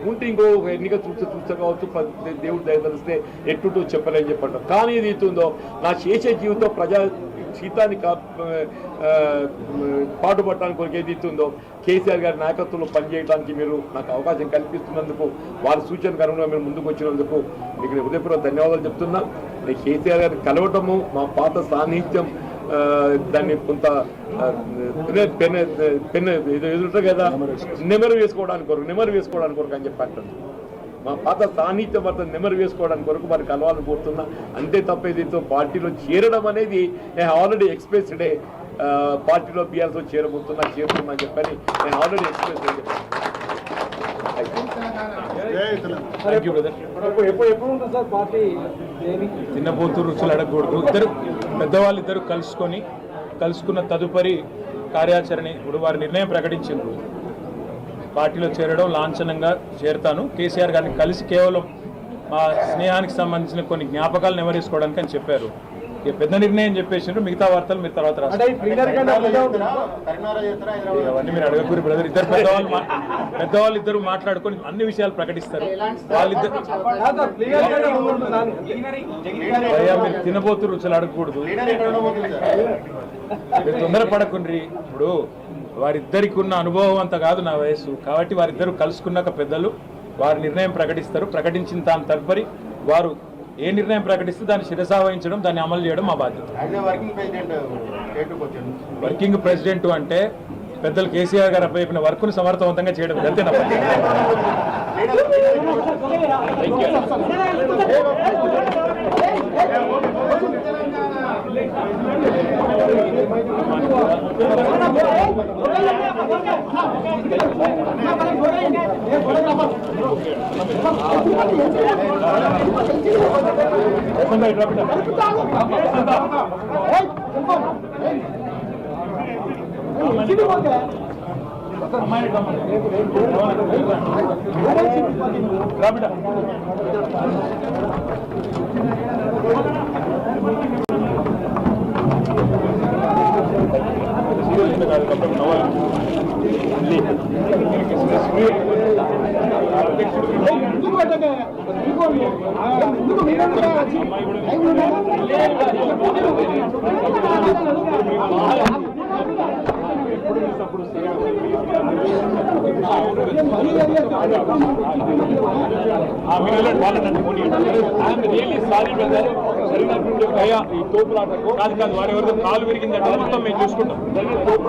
ఉంటే ఇంకో ఎన్నిక చూస్తే కావచ్చు దేవుడు దయతలిస్తే ఎట్టుంటూ చెప్పలేని చెప్పంటారు. కానీ ఇది ఇస్తుందో నా చేసే జీవితం ప్రజా శీతాన్ని పాటుపడటానికి కొరకు ఏది ఇస్తుందో కేసీఆర్ గారి నాయకత్వంలో పనిచేయడానికి మీరు నాకు అవకాశం కల్పిస్తున్నందుకు వారి సూచనకు అనుగుణంగా మీరు ముందుకు వచ్చినందుకు మీకు హృదయపూర్వక ధన్యవాదాలు చెప్తున్నా. కేసీఆర్ గారిని కలవటము మా పాత సాన్నిహిత్యం దాన్ని కొంత ఎదురుంటారు కదా నెమరు వేసుకోవడానికి కొరకు అని చెప్పి అంటారు. మా పాత సాన్నిహిత్యం వద్ద నెమరు వేసుకోవడానికి కొరకు వారికి కలవాలని కోరుతున్నా. అంతే తప్ప ఏదైతే పార్టీలో చేరడం అనేది నేను ఆల్రెడీ ఎక్స్ప్రెస్ డే పార్టీలో బీఆర్ఎస్లో చేరుతున్నా అని చెప్పని నేను ఆల్రెడీ ఎక్స్ప్రెస్ డే చెప్పాను. తిన్నపోతూ రుచులు అడగకూడదు. పెద్దవాళ్ళు ఇద్దరు కలుసుకున్న తదుపరి కార్యాచరణ ఇప్పుడు వారి నిర్ణయం ప్రకటించారు. పార్టీలో చేరడం లాంఛనంగా చేరుతాను. కేసీఆర్ గారిని కలిసి కేవలం మా స్నేహానికి సంబంధించిన కొన్ని జ్ఞాపకాలు నెమరేసుకోవడానికి అని చెప్పారు. ఇక పెద్ద నిర్ణయం చెప్పేసారు. మిగతా వార్తలు మీరు తర్వాత రాస్తారు. అవన్నీ మీరు అడగకూరి బ్రదర్. పెద్దవాళ్ళు ఇద్దరు మాట్లాడుకొని అన్ని విషయాలు ప్రకటిస్తారు. వాళ్ళిద్దరు మీరు తినబోతు రుచులు అడగకూడదు. మీరు తొందరపడకుండ్రి. ఇప్పుడు వారిద్దరికి ఉన్న అనుభవం అంత కాదు నా వయస్సు కాబట్టి వారిద్దరు కలుసుకున్నాక పెద్దలు వారి నిర్ణయం ప్రకటిస్తారు. ప్రకటించిన దాని తదుపరి వారు ఏ నిర్ణయం ప్రకటిస్తే దాన్ని శిరసావహించడం, దాన్ని అమలు చేయడం మా బాధ్యత. వర్కింగ్ ప్రెసిడెంట్ అంటే పెద్దలు కేసీఆర్ గారు అప్పయిన వర్క్ను సమర్థవంతంగా చేయడం అంతేనా? ఈ తోపులాటకు కాదు వారెవరితో కాలు విరిగిందంటే మొత్తం మేము చూసుకుంటాం.